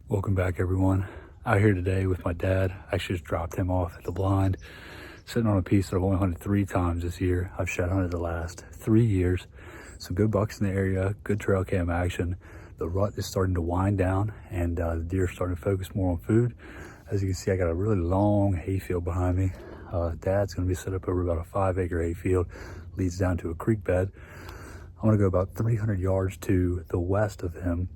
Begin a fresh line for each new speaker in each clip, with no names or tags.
Welcome back, everyone. Out here today with my dad. I actually just dropped him off at the blind, sitting on a piece that I've only hunted 3 times this year. I've shed hunted the last 3 years. Some good bucks in the area, good trail cam action. The rut is starting to wind down, and the deer are starting to focus more on food. As you can see, I got a really long hayfield behind me. Dad's gonna be set up over about a 5-acre hayfield, leads down to a creek bed. I'm gonna go about 300 yards to the west of him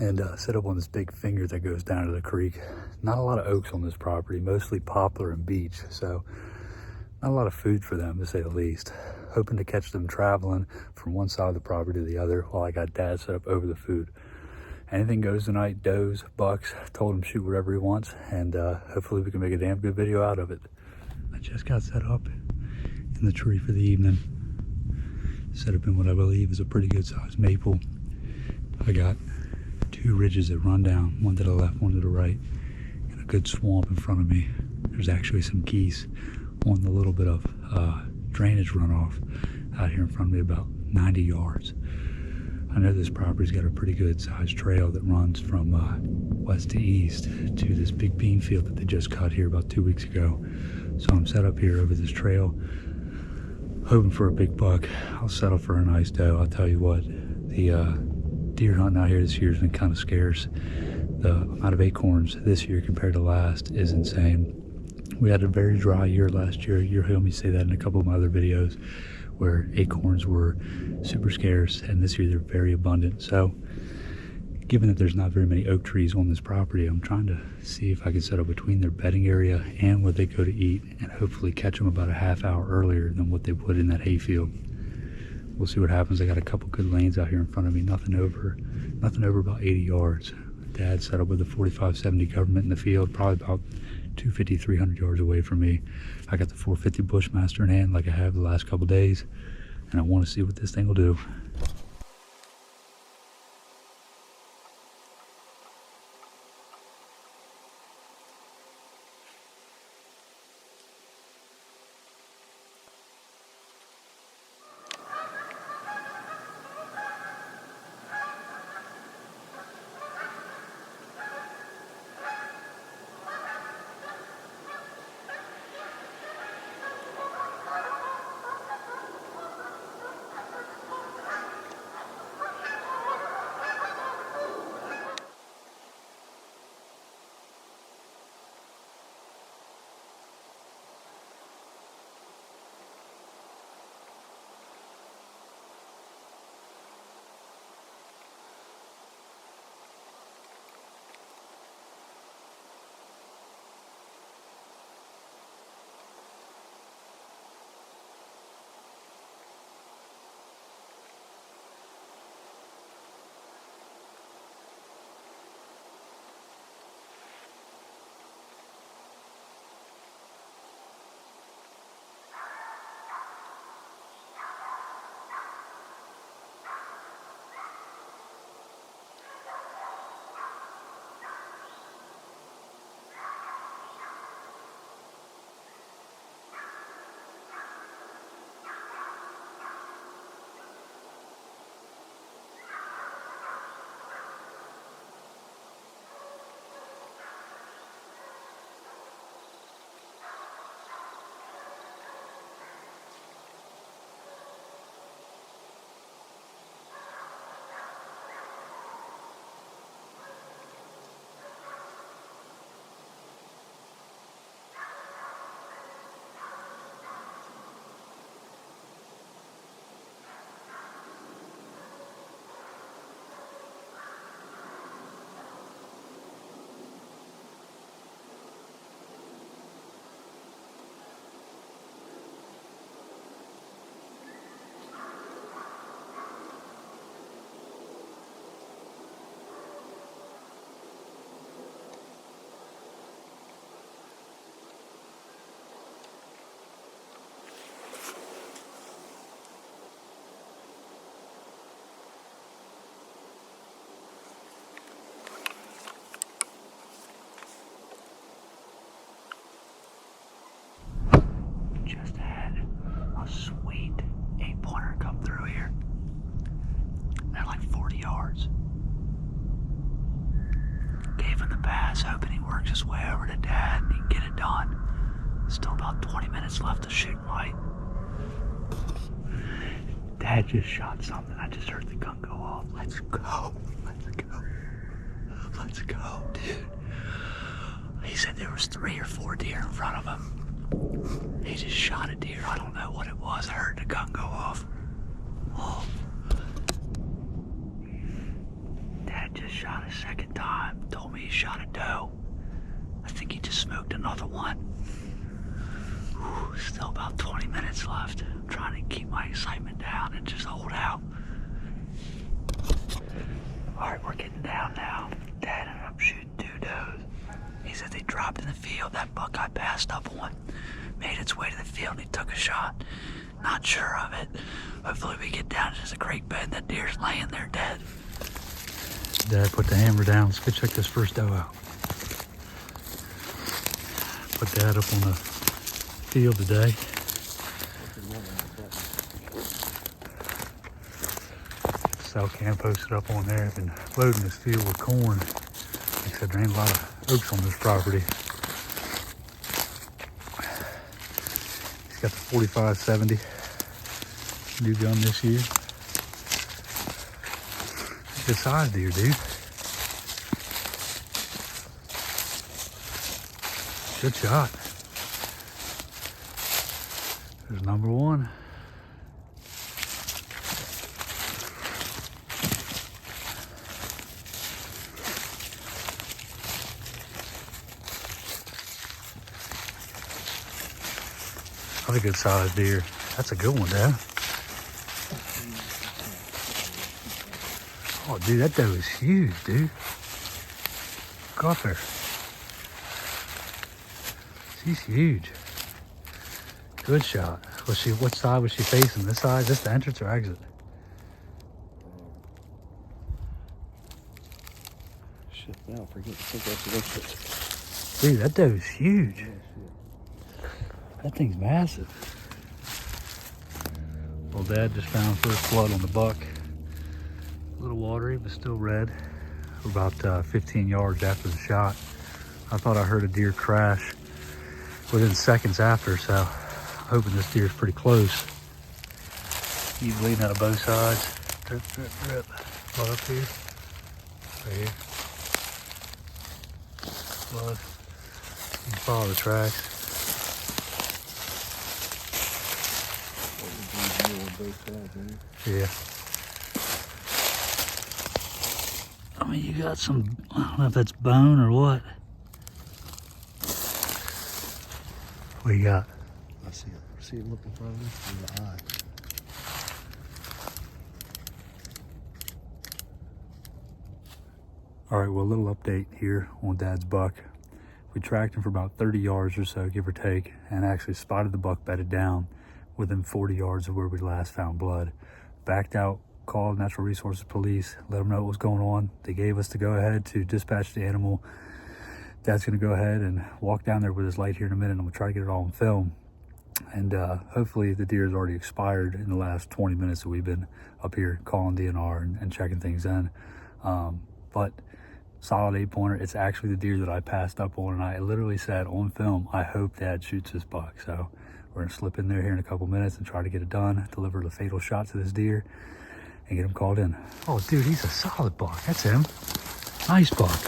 and set up on this big finger that goes down to the creek. Not a lot of oaks on this property, mostly poplar and beech, so not a lot of food for them, to say the least. Hoping to catch them traveling from one side of the property to the other while I got Dad set up over the food. Anything goes tonight, does, bucks, told him shoot whatever he wants, and hopefully we can make a damn good video out of it. I just got set up in the tree for the evening. Set up in what I believe is a pretty good sized maple. I got 2 ridges that run down, one to the left, one to the right, and a good swamp in front of me. There's actually some geese on the little bit of drainage runoff out here in front of me, about 90 yards. I know this property's got a pretty good sized trail that runs from west to east to this big bean field that they just cut here about 2 weeks ago. So I'm set up here over this trail, hoping for a big buck. I'll settle for a nice doe. I'll tell you what, the deer hunting out here this year has been kind of scarce. The amount of acorns this year compared to last is insane. We had a very dry year last year. You heard me say that in a couple of my other videos, where acorns were super scarce, and this year they're very abundant. So given that there's not very many oak trees on this property, I'm trying to see if I can set up between their bedding area and where they go to eat, and hopefully catch them about a half hour earlier than what they would in that hayfield. We'll see what happens. I got a couple good lanes out here in front of me, nothing over about 80 yards. Dad set up with a 45-70 government in the field, probably about 250, 300 yards away from me. I got the 450 Bushmaster in hand like I have the last couple days, and I want to see what this thing will do. was hoping he works his way over to Dad and he can get it done. Still about 20 minutes left of shooting light. Dad just shot something. I just heard the gun go off. Let's go. Let's go. Let's go, dude. He said there was 3 or 4 deer in front of him. He just shot a deer. I don't know what it was. I heard the gun go off. Oh. Dad just shot a second time. Told me he shot a doe. I think he just smoked another one. Whew, still about 20 minutes left. I'm trying to keep my excitement down and just hold out. Alright, we're getting down now. Dad ended up shooting 2 does. He said they dropped in the field. That buck I passed up on made its way to the field and he took a shot. Not sure of it. Hopefully we get down to the creek bed and that deer's laying there dead. Dad put the hammer down. Let's go check this first doe out. Put Dad up on the field today. Cell cam posted up on there. I've been loading this field with corn. Like I said, there ain't a lot of oaks on this property. He's got the 45-70 new gun this year. Good size deer, dude. Good shot. There's number 1. That's a good size deer. That's a good one, Dad. Oh, dude, that doe is huge, dude. Go up there. She's huge. Good shot. What side was she facing? This side? Is this the entrance or exit?
Shit, now forget to think that's the exit.
Dude, that doe is huge. That thing's massive. Well, Dad just found first blood on the buck. A little watery, but still red. We're about 15 yards after the shot. I thought I heard a deer crash within seconds after, so I'm hoping this deer's pretty close. He's bleeding out of both sides. Drip, drip, drip. Blood up here. Right here. Blood. You can follow the tracks. Yeah. I mean, you got some, I don't know if that's bone or what. What you got?
I see it. See it looking in front of me in the eye.
All right, well, a little update here on Dad's buck. We tracked him for about 30 yards or so, give or take, and actually spotted the buck bedded down within 40 yards of where we last found blood. Backed out, called Natural Resources Police, let them know what was going on. They gave us the go-ahead to dispatch the animal. Dad's gonna go ahead and walk down there with his light here in a minute. I'm gonna try to get it all on film. And hopefully the deer has already expired in the last 20 minutes that we've been up here calling DNR and checking things in. But solid 8-pointer. It's actually the deer that I passed up on, and I literally said on film, I hope Dad shoots this buck. So we're gonna slip in there here in a couple minutes and try to get it done, deliver the fatal shot to this deer, and get him called in. Oh, dude, he's a solid buck. That's him. Nice buck.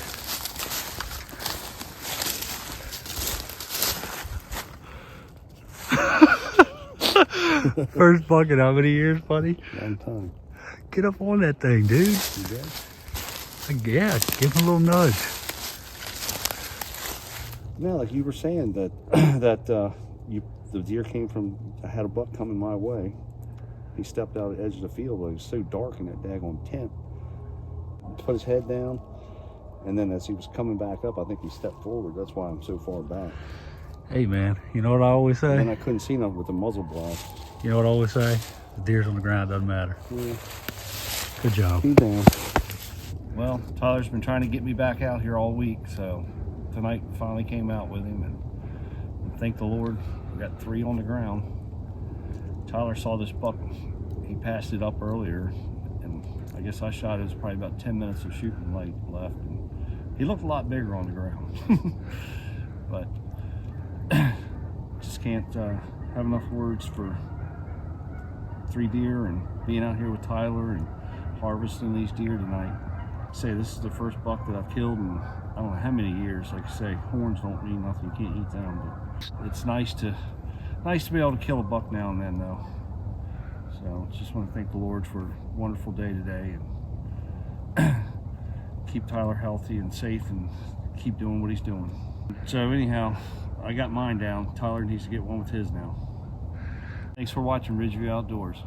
First buck in how many years, buddy?
Long time.
Get up on that thing, dude.
You good?
Yeah, give him a little nudge.
Now, like you were saying that the deer came from, I had a buck coming my way. He stepped out at the edge of the field, but it was so dark in that daggone tent. Put his head down, and then as he was coming back up, I think he stepped forward. That's why I'm so far back.
Hey, man, you know what I always say?
And I couldn't see nothing with the muzzle blast.
You know what I always say? The deer's on the ground, doesn't matter.
Yeah.
Good job.
He's down. Well, Tyler's been trying to get me back out here all week, so tonight finally came out with him, and thank the Lord, we got 3 on the ground. Tyler saw this buck. He passed it up earlier, and I guess I shot it. It was probably about 10 minutes of shooting light left, and He looked a lot bigger on the ground. But just can't have enough words for 3 deer and being out here with Tyler and harvesting these deer tonight. Say this is the first buck that I've killed in I don't know how many years. Like I say, horns don't mean nothing. You can't eat them, but it's nice to be able to kill a buck now and then, though. So just want to thank the Lord for a wonderful day today, and keep Tyler healthy and safe, and keep doing what he's doing. So anyhow, I got mine down. Tyler needs to get one with his now. Thanks for watching Ridgeview Outdoors.